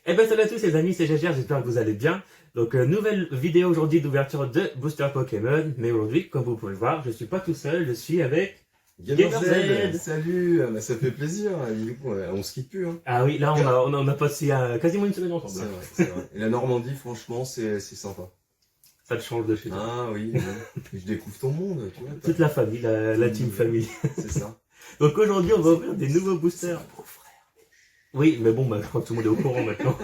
Eh ben salut à tous les amis, c'est Gégère, j'espère que vous allez bien. Donc nouvelle vidéo aujourd'hui d'ouverture de Booster Pokémon, mais aujourd'hui, comme vous pouvez le voir, je suis pas tout seul, je suis avec GamerZ. Salut, bah, ça fait plaisir, du coup, on se quitte plus. Hein. Ah oui, là on a passé quasiment une semaine ensemble. C'est vrai, c'est vrai. Et la Normandie, franchement, c'est sympa. Ça te change de chez toi. Ah oui, oui. Je découvre ton monde, tu vois. Toute la famille, la team famille. C'est ça. Donc aujourd'hui on va ouvrir des nouveaux boosters. Oui, mais bon, bah, je crois que tout le monde est au courant maintenant.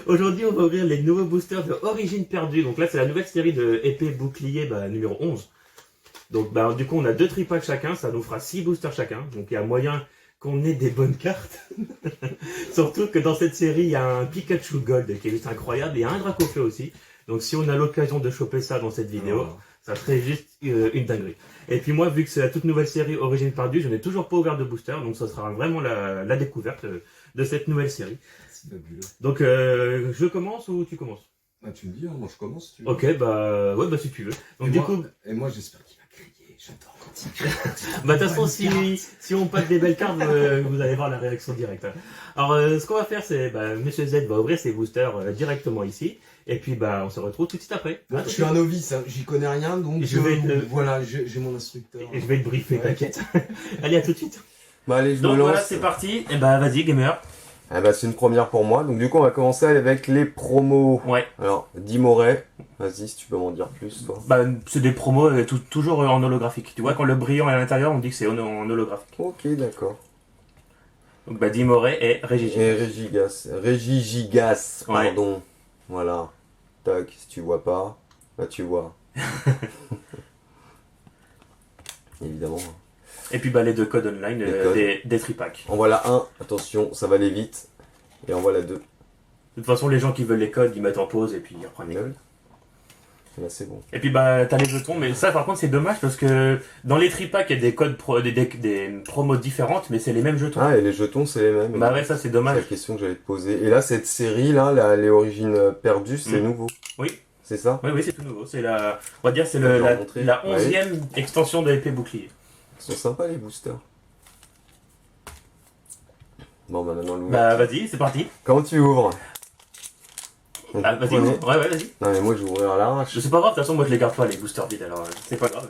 Aujourd'hui, on va ouvrir les nouveaux boosters de Origine Perdue. Donc là, c'est la nouvelle série de épée bouclier numéro 11. Donc bah, du coup, on a 2 tripacks chacun, ça nous fera 6 boosters chacun. Donc il y a moyen qu'on ait des bonnes cartes. Surtout que dans cette série, il y a un Pikachu Gold qui est juste incroyable. Et il y a un Dracofeu aussi. Donc si on a l'occasion de choper ça dans cette vidéo, ça serait juste une dinguerie. Et puis moi, vu que c'est la toute nouvelle série Origine Perdue, je n'ai toujours pas ouvert de booster, donc ça sera vraiment la découverte de cette nouvelle série. C'est fabuleux. Donc je commence ou tu commences? Ah, tu me dis, hein, moi je commence, tu veux. Ok, bah ouais, bah si tu veux. Donc Et moi j'espère qu'il va crier, j'adore quand il crie. bah de toute façon, si on passe des belles cartes, vous allez voir la réaction directe. Alors ce qu'on va faire, c'est Monsieur Z va ouvrir ses boosters directement ici. Et puis bah on se retrouve tout de suite après. Bon, je suis un novice, hein, j'y connais rien, donc voilà, j'ai mon instructeur. Et je vais te briefer, t'inquiète. Allez, à tout de suite. Bah allez, je me Donc lance. voilà, c'est parti. Et bah vas-y, gamer. Ah bah c'est une première pour moi, donc du coup on va commencer avec les promos. Ouais. Alors, Dimoré, vas-y si tu peux m'en dire plus toi. Bah c'est des promos toujours en holographique. Tu vois, quand le brillant est à l'intérieur, on dit que c'est en holographique. Ok, d'accord. Donc bah Dimoré et Régigigas. Et Régigigas, Ouais. pardon. Voilà. Tac, si tu vois pas, bah tu vois. Évidemment. Et puis bah les 2 codes online des tripacks. En voilà un, attention, ça va aller vite. Et en voilà 2. De toute façon, les gens qui veulent les codes, ils mettent en pause et puis ils reprennent les codes. Là c'est bon. Et puis bah t'as les jetons, mais ça par contre c'est dommage parce que dans les tripacks il y a des codes des promos différentes, mais c'est les mêmes jetons. Ah, et les jetons c'est les mêmes. Bah ouais, ça c'est C'est dommage. la question que j'allais te poser. Et là, cette série là, les origines perdues, c'est nouveau. Oui. C'est ça? Oui, c'est tout nouveau. C'est on va dire c'est On la peut montrer. 11e extension de l'épée bouclier. Ils sont sympas les boosters. Bon bah maintenant l'ouvre. Bah vas-y, c'est parti. Comment tu ouvres? Donc, Ah, vas-y, prenez- ouais, vas-y. Non mais moi je vais ouvrir à l'arrache. C'est pas grave, de toute façon, moi je les garde pas les boosters vides, alors c'est pas grave.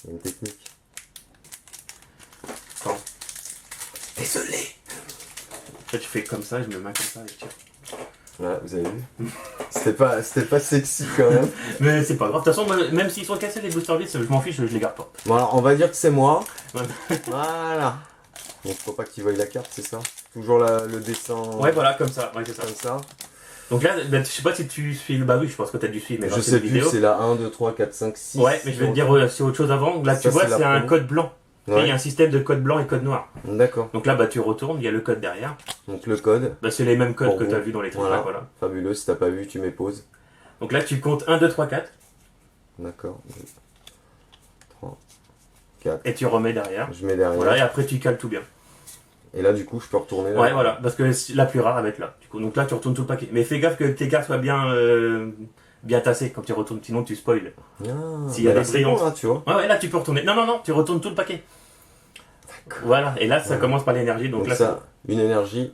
Il y a une technique. Attends. Désolé. Là, tu fais comme ça, je me mets comme ça et je tire. Ouais, vous avez vu? C'était pas sexy quand même. Mais c'est pas grave, de toute façon, moi, même s'ils sont cassés les boosters vides, je m'en fiche, je les garde pas. Bon alors on va dire que c'est moi. Ouais. Voilà. Donc faut pas qu'il voie la carte, c'est ça? Toujours le dessin. Ouais, voilà, comme ça, ouais, c'est ça. Comme ça. Donc là, je sais pas si tu suis bah oui, je pense que t'as dû suivre, mais Je dans sais cette plus, vidéo. c'est la 1, 2, 3, 4, 5, 6. Ouais, mais je vais te dire c'est autre chose avant. Là, Ça, tu vois, c'est la c'est un promo. code blanc. Et il y Ouais. a un système de code blanc et code noir. D'accord. Donc là, bah tu retournes, il y a le code derrière. Donc le code. Bah c'est les mêmes codes Pour que vous. t'as vu dans les trucs, Voilà. voilà. Fabuleux, si t'as pas vu, tu mets pause. Donc là, tu comptes 1, 2, 3, 4. D'accord. 2, 3, 4. Et tu remets derrière. Je mets derrière. Voilà, et après tu cales tout bien. Et là, du coup, je peux retourner là. Ouais, voilà, parce que la plus rare, elle va être là. Du coup, donc là, tu retournes tout le paquet. Mais fais gaffe que tes cartes soient bien tassées quand tu retournes, sinon tu spoil. Ah, S'il y a bah des là, c'est bon, brillantes. là, tu vois. Ouais, là, tu peux retourner. Non, tu retournes tout le paquet. Voilà, et là, ça commence par l'énergie. Donc, Donc là, ça, une énergie.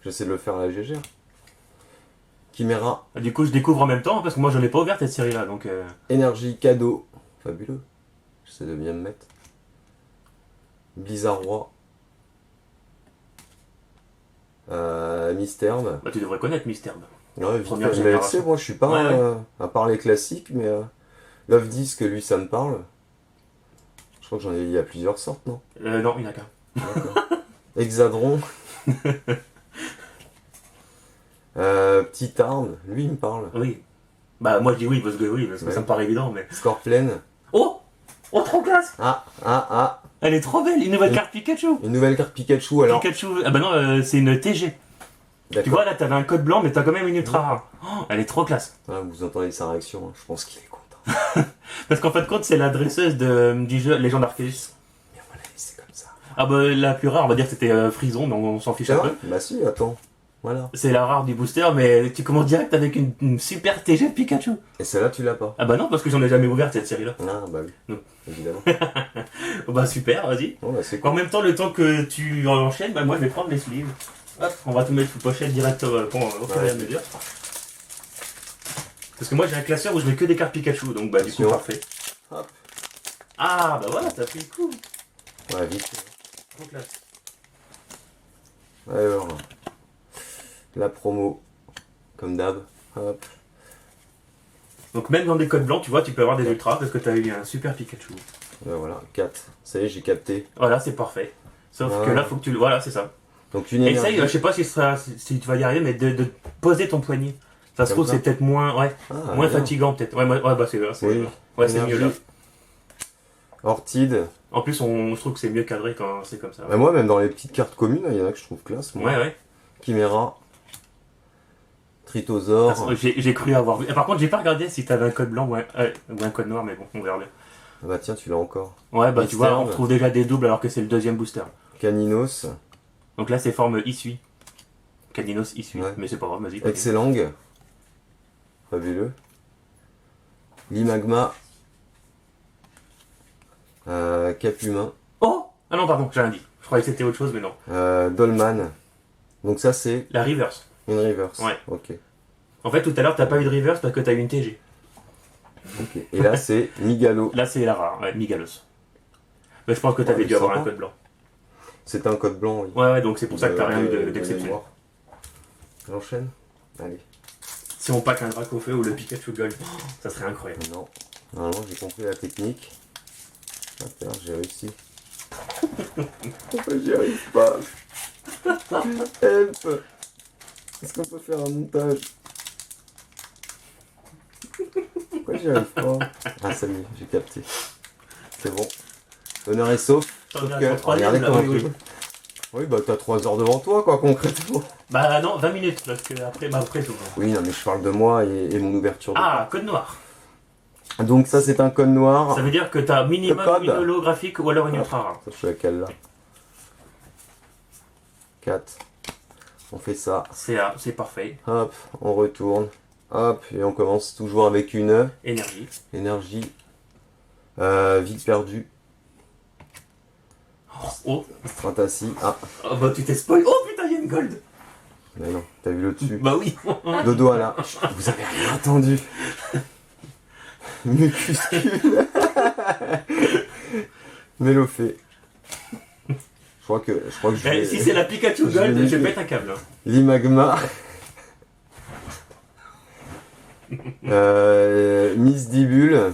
J'essaie de le faire à la GG. Chimera, du coup, je découvre en même temps, parce que moi, je n'ai pas ouvert cette série-là. Donc, énergie, cadeau. Fabuleux. J'essaie de bien me mettre. Blizzard Roi. Mystère. bah, tu devrais connaître Mysterbe. Ouais, vite Première fait, mais génération. tu sais, moi je suis pas Ouais. à part les classiques, mais Love Disc, lui, ça me parle. Je crois que il y a plusieurs sortes, non? Non, il n'y en a qu'un. D'accord. Hexadron. Petite arme, lui il me parle. Oui. Bah, moi, je dis oui, parce que Ouais. ça me paraît évident, mais... Scorpion. Oh, trop classe. Ah, Elle est trop belle, une nouvelle carte Pikachu. une nouvelle carte Pikachu alors. Pikachu, ah bah non, c'est une TG. Tu D'accord. vois, là, t'avais un code blanc, mais t'as quand même une ultra rare. Oh, elle est trop classe. Ah, vous entendez sa réaction, hein. Je pense qu'il est content. Parce qu'en fin de compte, c'est la dresseuse du jeu Legend Arceus. Mais voilà, c'est comme ça. Ah bah, la plus rare, on va dire que c'était Frison, mais on s'en fiche C'est un vrai? peu. Bah si, attends. Voilà. C'est la rare du booster, mais tu commences direct avec une super TG Pikachu. Et celle-là, tu l'as pas. Ah bah non, parce que j'en ai jamais ouvert cette série-là. Ah, bah oui. Non. Évidemment. Bah super, vas-y. Bon, bah c'est En cool. même temps, le temps que tu enchaînes, bah moi je vais prendre les sleeves. Hop, on va tout mettre sous pochette direct au fur et à mesure. Parce que moi j'ai un classeur où je mets que des cartes Pikachu, donc bah du coup Attention. parfait. Hop. Ah bah voilà, t'as pris le coup. Ouais, vite. Trop classe. Alors, la promo, comme d'hab. Hop. Donc même dans des codes blancs, tu vois, tu peux avoir des ultras parce que t'as eu un super Pikachu. Voilà, 4. Ça y est, j'ai capté. Voilà, c'est parfait. Sauf Ouais. que là, faut que tu le... Voilà, c'est ça. Donc une Essaye, énergie. je sais pas si tu vas y arriver, mais de poser ton poignet. Ça se Comme trouve, ça c'est peut-être moins, Ah, moins bien. fatigant, peut-être. Ouais, bah c'est Oui. ouais, c'est mieux là. Énergie. Ortide. En plus, je trouve que c'est mieux cadré quand c'est comme ça. Bah, moi, même dans les petites cartes communes, il y en a que je trouve classe. Moi. Ouais. Chimera. Tritosaur. J'ai cru avoir vu. Et par contre, j'ai pas regardé si t'avais un code blanc ou un code noir, mais bon, on verra bien. Ah bah tiens, tu l'as encore. Ouais, bah tu vois, on Mystère. retrouve déjà des doubles alors que c'est le deuxième booster. Caninos. Donc là, c'est forme Issui. Caninos Issui. Ouais. Mais c'est pas grave, vas-y. continue. Excellang. Fabuleux. Limagma. Capumain. Oh ah non, pardon, j'ai rien dit. Je croyais que c'était autre chose, mais non. Dolman. Donc ça, c'est La reverse. une reverse. Ouais. Ok. En fait, tout à l'heure, t'as pas eu de reverse parce que t'as eu une TG. Ok. Et là, c'est Migalo. Là, c'est la rare, ouais, Migalos. Mais je pense que Ouais, t'avais mais dû avoir sympa. un code blanc. C'est un code blanc, oui. Ouais, donc c'est pour ça que t'as rien eu De d'exception. mémoire. J'enchaîne. Allez. Si on pack un Dracofeu ou le Pikachu Gold, ça serait incroyable. Non. Normalement, j'ai compris la technique. Ah, putain, j'ai réussi. Pourquoi j'y arrive pas? Help! Est-ce qu'on peut faire un montage? Pourquoi j'y arrive pas? Ah, ça y est, j'ai capté. C'est bon. Honneur et sauf. T'en Sauf es à que, ton troisième, regardez là, comment oui, je- oui. Oui, bah t'as 3 heures devant toi, quoi, concrètement. Bah non, 20 minutes, parce que après tout. Oui, non, mais je parle de moi et mon ouverture de Ah, code noir. Donc ça, c'est un code noir. Ça veut dire que t'as minimum Le code. une holographique ou alors une ultra rare. Ça, je suis laquelle là? 4. On fait ça. C'est parfait. Hop, on retourne. Hop, et on commence toujours avec une Énergie. énergie. Vie perdue. Oh, Stratassi. Ah, oh bah tu t'es spoil. Oh putain, il y a une gold. mais non, t'as vu le dessus. Bah oui. Dodo à la. Vous avez rien entendu. Mucuscule. Mélophée. Je crois que je Eh, vais... si c'est la Pikachu je vais Gold, je niquer. pète un câble. Hein. Limagma. Miss Dibule.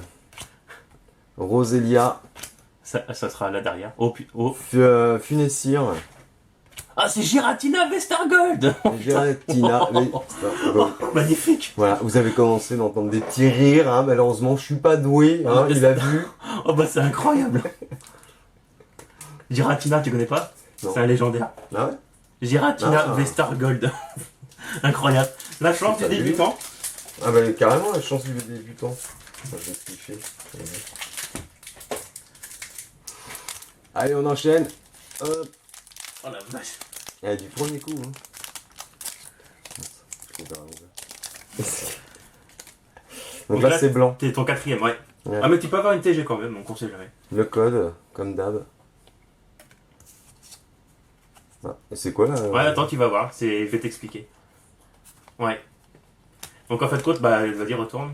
Roselia. Ça sera là derrière. Oh putain. Oh. Funessir. Ah, c'est Giratina Vestargold. Giratina. Bon, Magnifique. voilà, vous avez commencé d'entendre des petits rires. Hein. Malheureusement, je suis pas doué. Hein, il a vu. Oh bah c'est incroyable. Giratina, tu connais pas? Non. C'est un légendaire. Ah ouais? Giratina Ah. Vestargold. Incroyable. La chance du T'as vu débutant. Ah bah carrément la chance du débutant. Moi, je vais kiffer. Allez, on enchaîne. Hop. Oh la vache. Et du premier coup. Hein. Je l'ai pas ouvert. Donc là, c'est blanc. T'es ton quatrième, ouais. Ouais. Ah mais tu peux avoir une TG quand même, donc on sait jamais. Le code, comme d'hab. Ah, et c'est quoi là? Ouais, attends, tu vas voir, je vais t'expliquer. Ouais. Donc en fait, compte, bah, vas-y, retourne.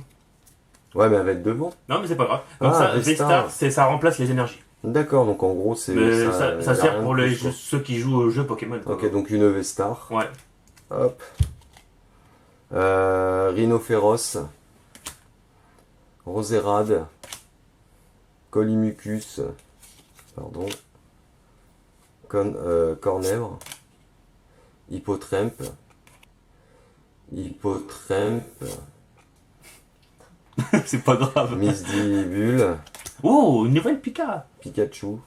Ouais, mais elle va être devant. Non, mais c'est pas grave. Comme Ah, ça, Vestar. Vestar, ça remplace les énergies. D'accord, donc en gros, c'est. Mais y ça a sert rien pour de plus, quoi. ceux qui jouent au jeu Pokémon. quoi. Ok, donc une Vestar. Ouais. Hop. Rhinophéros. Roserade. Colimucus. Pardon. Cornèvre. Hippotrempe. c'est pas grave. Misdibule. Oh, une nouvelle Pika. Pikachu.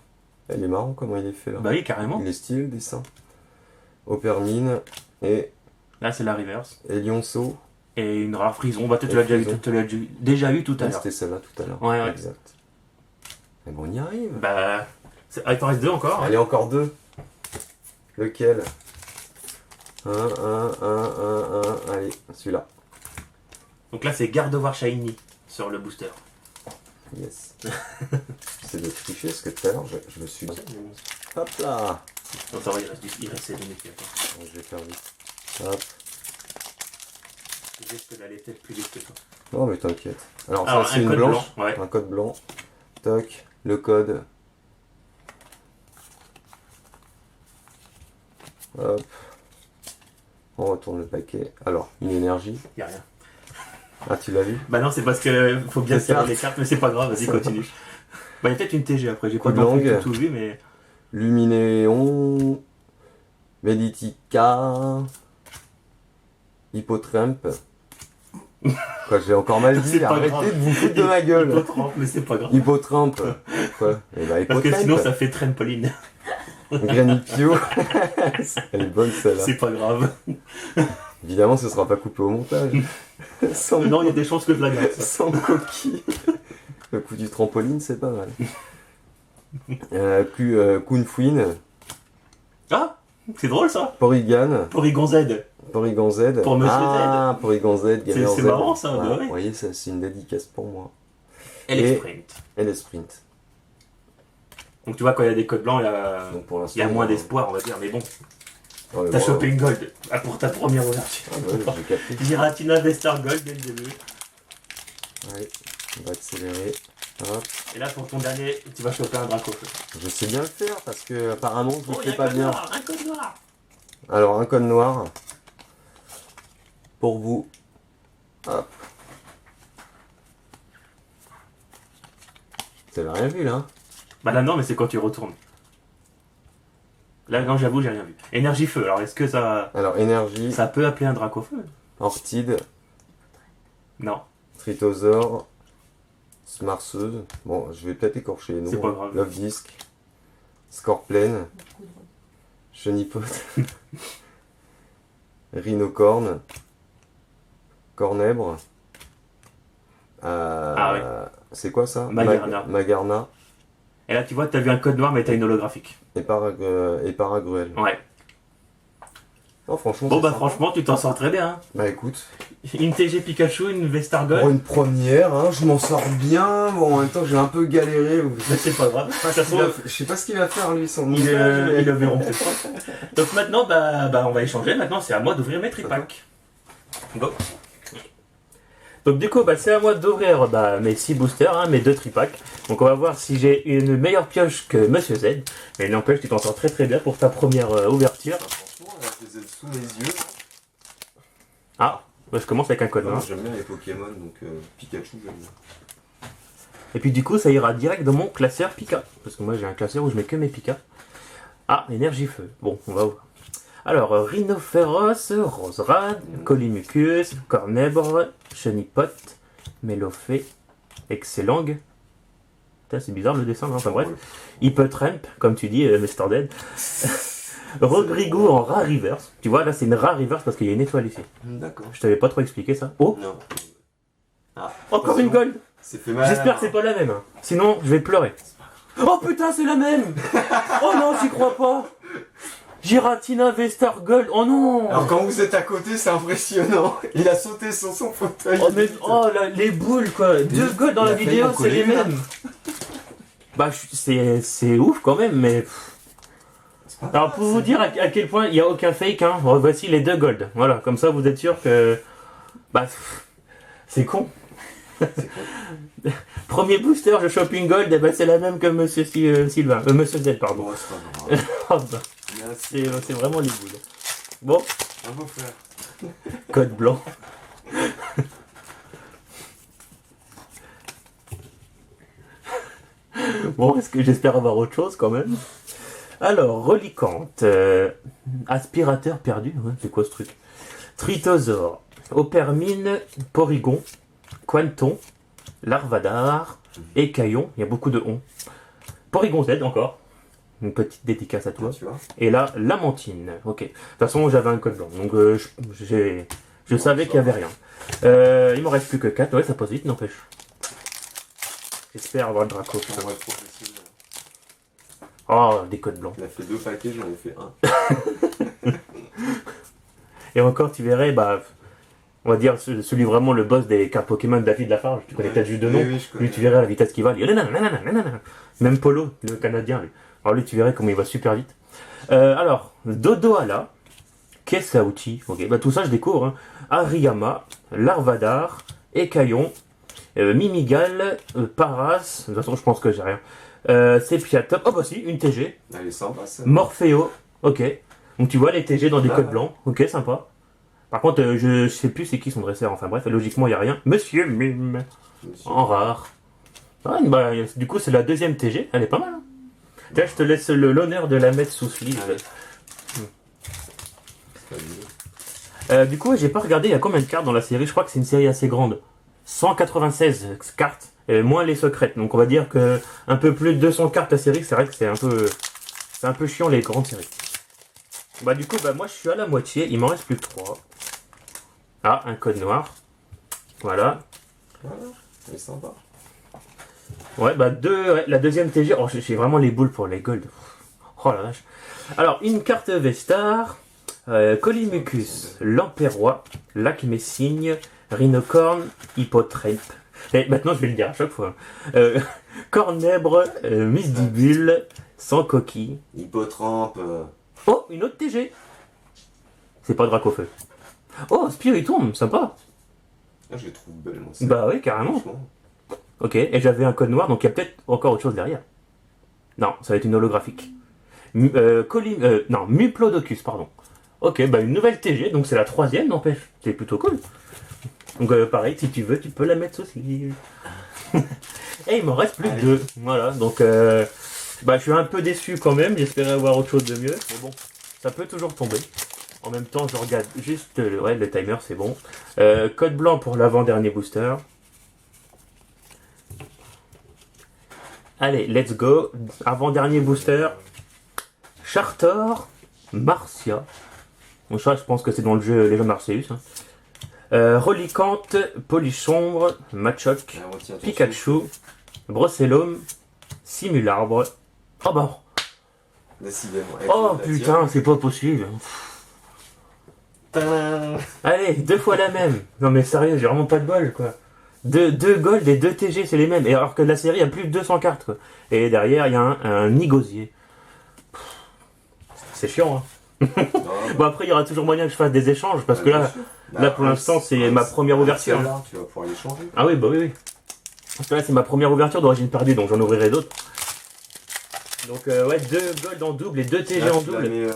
Elle est marrant comment il est fait là. Bah oui, carrément. Il est stylé le dessin. Opermine. Et Là, c'est la reverse. Lionceau. Et une rare frison. Bah, toi, tu Et l'as déjà, Frison. déjà eu tout à Ah, l'heure. c'était celle-là tout à l'heure. Ouais, ouais. Exact. Mais bon, on y arrive. Bah, il t'en reste deux encore. hein. Allez, encore deux. Lequel? Allez, celui-là. Donc là, c'est Gardevoir Shiny sur le booster. Yes. C'est de tricher parce que tout à l'heure, je me suis dit. Hop là. Non, ça va, il reste 7 minutes. Attends. Bon, je vais faire vite. Hop. Je risque d'aller peut-être plus vite que toi. Non, mais t'inquiète. Alors, Alors, ça, c'est un une code blanche. blanc, ouais. Un code blanc. Toc. Le code. Hop. On retourne le paquet. Alors, une énergie. Y a rien. Ah, tu l'as vu? Bah non, c'est parce que faut bien C'est serrer ça. les cartes, mais c'est pas grave, vas-y, continue. Bah, il y a peut-être une TG après, j'ai pas Coup de non plus langue. tout vu, mais. Luminéon. Meditica. Hippotramp. Quoi, j'ai encore mal C'est dit. pas Arrêtez grave. de vous foutre de ma gueule. Hippotramp, mais c'est pas grave. Hippotramp. Quoi? Eh ben, Parce que Hippotramp. sinon, ça fait trampoline. Granipio. Elle est bonne celle-là. C'est pas grave. Évidemment, ce sera pas coupé au montage. Sans, Non, il y a des chances que je la garde. Ça. sans coquille. Le coup du trampoline, c'est pas mal. Kunfuin. Ah, c'est drôle ça. Porygon. Porygon Z. Porygon Z. Pour Monsieur Ah, Porygon Z. Gamer C'est Z. marrant, ça, Ouais, bah ouais. vous voyez, ça, c'est une dédicace pour moi. Elle Et- est sprint. Et les sprints. Donc tu vois, quand il y a des codes blancs, Donc pour l'instant, il y a moins d'espoir, on va dire. Mais bon, Oh, mais t'as bon, chopé une gold pour ta première ouverture. Ah, ouais, j'ai capté. Giratina Vestar Gold dès le début. Allez, on va accélérer. Hop. Et là, pour ton dernier, tu vas choper un Draco. Je sais bien le faire parce que apparemment je le Oh, il y fais a un pas code bien. noir, un code noir. Alors un code noir pour vous. Hop. T'avais rien vu là? Bah là, non, mais c'est quand tu retournes. Là, non, j'avoue, j'ai rien vu. Énergie feu, alors est-ce que ça Alors énergie, peut appeler un Draco feu? Ortide, Non. Tritosaur, Smarceuse. Bon, je vais peut-être écorcher les noms. C'est pas grave. Love Disc, Scorplane, Chenipot, Rhinocorne, Cornèbre. C'est quoi ça? Magarna. Magarna Et là, tu vois, t'as vu un code noir, mais t'as une holographique. et Paragruel. Ouais. Non, franchement, Bon, c'est bah, sympa. franchement, tu t'en sors très bien. Hein. Bah écoute, Une TG Pikachu, une Vestar pour Gold. une première, hein, je m'en sors bien. Bon, en même temps, j'ai un peu galéré. Mais c'est pas grave. De toute façon, Je sais pas ce qu'il va faire lui, son ils montage. le verront peut-être pas. Donc maintenant, bah, on va échanger. Maintenant, c'est à moi d'ouvrir mes tripacks. Go. Donc du coup, bah, c'est à moi d'ouvrir mes 6 boosters, hein, mes 2 tripacks. Donc on va voir si j'ai une meilleure pioche que Monsieur Z. Mais n'empêche, tu t'en sors très très bien pour ta première ouverture. Franchement, là, je les ai sous mes yeux. Ah, bah, je commence avec un code noir. J'aime bien les Pokémon, donc Pikachu, j'aime bien. Et puis du coup, ça ira direct dans mon classeur Pika. Parce que moi, j'ai un classeur où je mets que mes Pika. Ah, énergie feu. Bon, on va voir. Alors, Rhinophéros, Roserad, Colimucus, Cornèbre, Chenipot, Mélophée, Excellang. Putain, c'est bizarre le dessin, hein, enfin bref. Hippotramp, comme tu dis, Mr. Dead. Rodrigo en Rare Reverse. Tu vois, là, c'est une Rare Reverse parce qu'il y a une étoile ici. D'accord. Je t'avais pas trop expliqué ça. Oh, Non. Ah, encore une gold. c'est fait mal. J'espère que c'est pas la même. Hein. Sinon, je vais pleurer. Oh putain, c'est la même. Oh non, j'y crois pas. Giratina Vestar Gold. Oh non. Alors quand vous êtes à côté, c'est impressionnant. Il a sauté sur son fauteuil. Oh, mais, oh là, les boules quoi. 2 golds dans il la a failli vidéo, en c'est coller les une, là. mêmes. Bah, c'est ouf quand même, mais. Alors pour vous dire à quel point il n'y a aucun fake, hein, voici les 2 golds. Voilà, comme ça vous êtes sûr que. Bah, c'est con. Premier booster, je chope une gold, et bah c'est la même que Monsieur Sylvain. Monsieur Z, pardon. Bon, c'est pas grave. Oh, bah, Merci. c'est vraiment les boules. Bon, Bravo frère. code blanc. Bon, est-ce que j'espère avoir autre chose quand même? Alors, Relicante, aspirateur perdu, ouais, c'est quoi ce truc? Tritosaur, Opermine, Porygon, Quanton, Larvadar, Écaillon, il y a beaucoup de on. Porygon Z encore, une petite dédicace à toi. Tu vois. Et là, Lamantine, ok. De toute façon, j'avais un code blanc, donc je savais qu'il n'y avait rien. Il m'en reste plus que 4, ouais, ça passe vite, n'empêche. J'espère avoir le Draco. putain. On va être professionnel. Oh, des codes blancs. Il a fait 2 paquets, j'en ai fait un. Et encore, tu verrais, bah, on va dire celui vraiment le boss des cartes Pokémon, David Lafarge, tu connais peut-être juste de nom. Oui, je connais. Lui, tu verrais la vitesse qu'il va. Même Polo, le Canadien, lui. Alors lui, tu verrais comment il va super vite. Alors, Dodoala, Kesauchi, ok, bah tout ça je découvre. Hein. Ariyama, Larvadar, Ekayon, Mimigal, Paras, de toute façon je pense que j'ai rien. Sepiatop, oh bah si, une TG. Elle est sympa, ça. Morpheo, ok. Donc tu vois les TG dans des Ah, codes ouais. blancs, ok, sympa. Par contre, je sais plus c'est qui son dresseur, enfin bref, logiquement il n'y a rien. Monsieur Mime, en rare. Ah, bah, du coup c'est la deuxième TG, elle est pas mal. Hein. Tiens, je te laisse l'honneur de la mettre sous sleeve. Allez. C'est pas mieux. Du coup, j'ai pas regardé il y a combien de cartes dans la série. Je crois que c'est une série assez grande. 196 cartes, moins les secrètes. Donc on va dire que un peu plus de 200 cartes la série. C'est vrai que c'est un peu chiant les grandes séries. Bah du coup, bah moi je suis à la moitié. Il m'en reste plus que 3. Ah, un code noir. Voilà. Voilà, elle est sympa. Ouais, bah ouais, la deuxième TG. Oh, j'ai vraiment les boules pour les gold. Oh la vache. Alors, une carte Vestar. Colimucus, Lamperrois, Lac Messigne, Rhinocorne, Hippotrampe. Et maintenant je vais le dire à chaque fois. Cornèbre, Misdibule, sans coquille. Hippotrampe. Oh, une autre TG. C'est pas Dracofeu. Oh, Spiritomb, sympa. Ah, je les trouve belles, moi. Bah oui, carrément. Franchement. Ok, et j'avais un code noir, donc il y a peut-être encore autre chose derrière. Non, ça va être une holographique. Non, Muplodocus, pardon. Ok, bah une nouvelle TG, donc c'est la troisième, n'empêche. C'est plutôt cool. Donc pareil, si tu veux, tu peux la mettre aussi. Et il m'en reste plus que 2. Voilà, donc bah je suis un peu déçu quand même. J'espérais avoir autre chose de mieux. Mais bon, ça peut toujours tomber. En même temps, je regarde juste ouais, le timer, c'est bon. Code blanc pour l'avant-dernier booster. Allez, let's go. Avant-dernier booster. Chartor, Marcia. Bon, ça, je pense que c'est dans le jeu Légion Arceus. Hein. Relicante, Polichombre, Machoc, Ah, retiens ton Pikachu, Brossellum, Simularbre. Oh bah. souffle. Décidément. Oh putain, c'est pas possible. Tadam. Allez, 2 fois la même. Non mais sérieux, j'ai vraiment pas de bol quoi. Deux gold et 2 TG, c'est les mêmes. Et alors que la série a plus de 200 cartes quoi. Et derrière, il y a un Nigosier. C'est chiant hein. Bon après il y aura toujours moyen que je fasse des échanges parce que là pour l'instant c'est ma première ouverture. Là, tu vas pouvoir les changer. Ah oui bah oui. Parce que là c'est ma première ouverture d'origine perdue donc j'en ouvrirai d'autres. Donc ouais 2 gold en double et 2 TG Là, en tu la double. mets,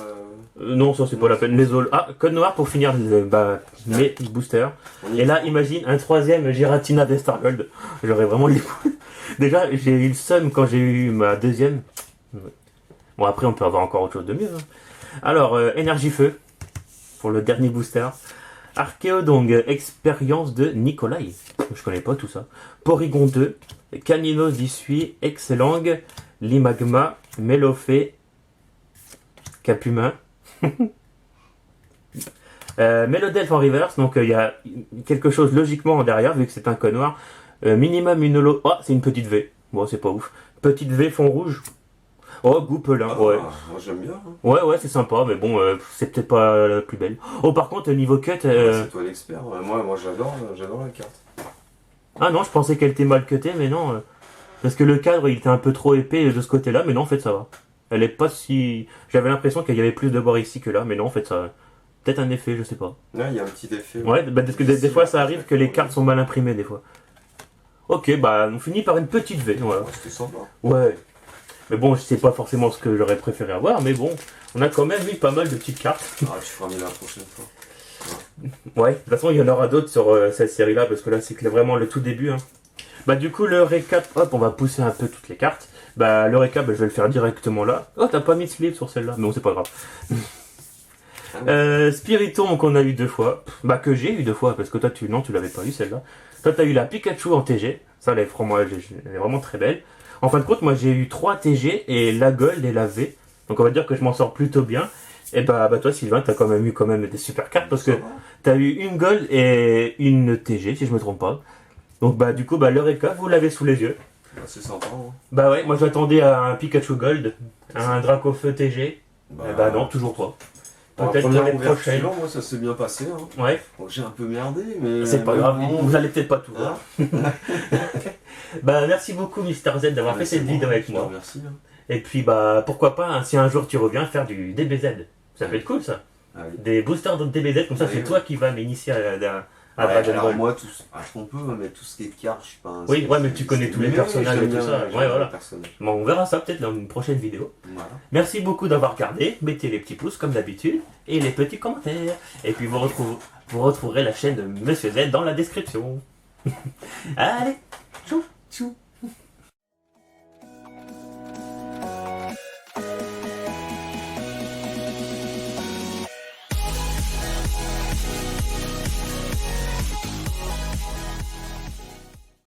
Non ça c'est pas la peine. Les Ah code noir pour finir mes boosters. on y Et est. là imagine un troisième Giratina Vestar Gold. J'aurais vraiment les boules. Déjà j'ai eu le seum quand j'ai eu ma deuxième. Bon après on peut avoir encore autre chose de mieux. Hein. Alors, Énergie Feu, pour le dernier booster. Archéodong, expérience de Nikolai. Je connais pas tout ça. Porygon 2, Caninos 18, Excellang, Limagma, Melofé, Capumin. Mélodelph en reverse, donc il y a quelque chose logiquement en derrière, vu que c'est un code noir. Minimum une holo. Oh, c'est une petite V. Bon, c'est pas ouf. Petite V fond rouge. Oh, Goupelin, Ah, ouais. moi j'aime bien. Hein. Ouais, c'est sympa, mais bon, c'est peut-être pas la plus belle. Oh, par contre, niveau cut... C'est toi l'expert. Moi j'adore la carte. Ah non, je pensais qu'elle était mal cutée, mais non. Parce que le cadre, il était un peu trop épais de ce côté-là, mais non, en fait, ça va. Elle est pas si... J'avais l'impression qu'il y avait plus de bord ici que là, mais non, en fait, ça... Peut-être un effet, je sais pas. Là, il y a un petit effet. Ouais, bah, parce que des fois, ça arrive que les cartes sont mal imprimées, des fois. Ok, bah, on finit par une petite V, voilà. Ouais, c'était sympa. Ouais. Mais bon, je sais pas forcément ce que j'aurais préféré avoir, mais bon, on a quand même eu pas mal de petites cartes. Ah, tu feras mieux la prochaine fois. Ouais, de toute façon, il y en aura d'autres sur cette série-là, parce que là, c'est vraiment le tout début. Hein. Bah, du coup, le récap, hop, on va pousser un peu toutes les cartes. Bah, le récap, je vais le faire directement là. Oh, t'as pas mis de sleeve sur celle-là, mais bon, c'est pas grave. Spiritomb qu'on a eu 2 fois. Bah, que j'ai eu 2 fois, parce que toi, tu l'avais pas eu celle-là. Toi, t'as eu la Pikachu en TG. Ça, elle est vraiment très belle. En fin de compte, moi, j'ai eu 3 TG et la Gold et la V. Donc, on va dire que je m'en sors plutôt bien. Et bah toi, Sylvain, t'as quand même eu des super cartes parce que t'as eu une Gold et une TG, si je me trompe pas. Donc, bah, du coup, bah, le récap, vous l'avez sous les yeux. Bah, c'est sympa. Hein. Bah ouais, moi, j'attendais à un Pikachu Gold, à un Dracofeu TG. Bah non, toujours pas. la Peut-être pour première les ouverture, prochaines. moi ça s'est bien passé. Hein. Ouais, Bon, j'ai un peu merdé, mais. c'est pas mais grave, bon. vous allez peut-être pas tout voir. Hein. Bah, merci beaucoup, Mister Z, d'avoir fait cette vidéo avec moi. Merci. Hein. Et puis, bah, pourquoi pas, hein, si un jour tu reviens, faire du DBZ. Ça peut être cool, ça. Allez. Des boosters de DBZ, comme ça, Oui, c'est oui. toi qui vas m'initier à Ouais, Dragon alors Ball. moi, on peut, mais tout ce qui est de cartes, je suis pas un. Oui, ouais, mais tu connais tous les personnages et tout ça. Ouais, voilà. Bon, on verra ça peut-être dans une prochaine vidéo. Voilà. Merci beaucoup d'avoir regardé. Mettez les petits pouces comme d'habitude et les petits commentaires. Et puis vous retrouverez la chaîne de Monsieur Z dans la description. Allez, tchou, tchou.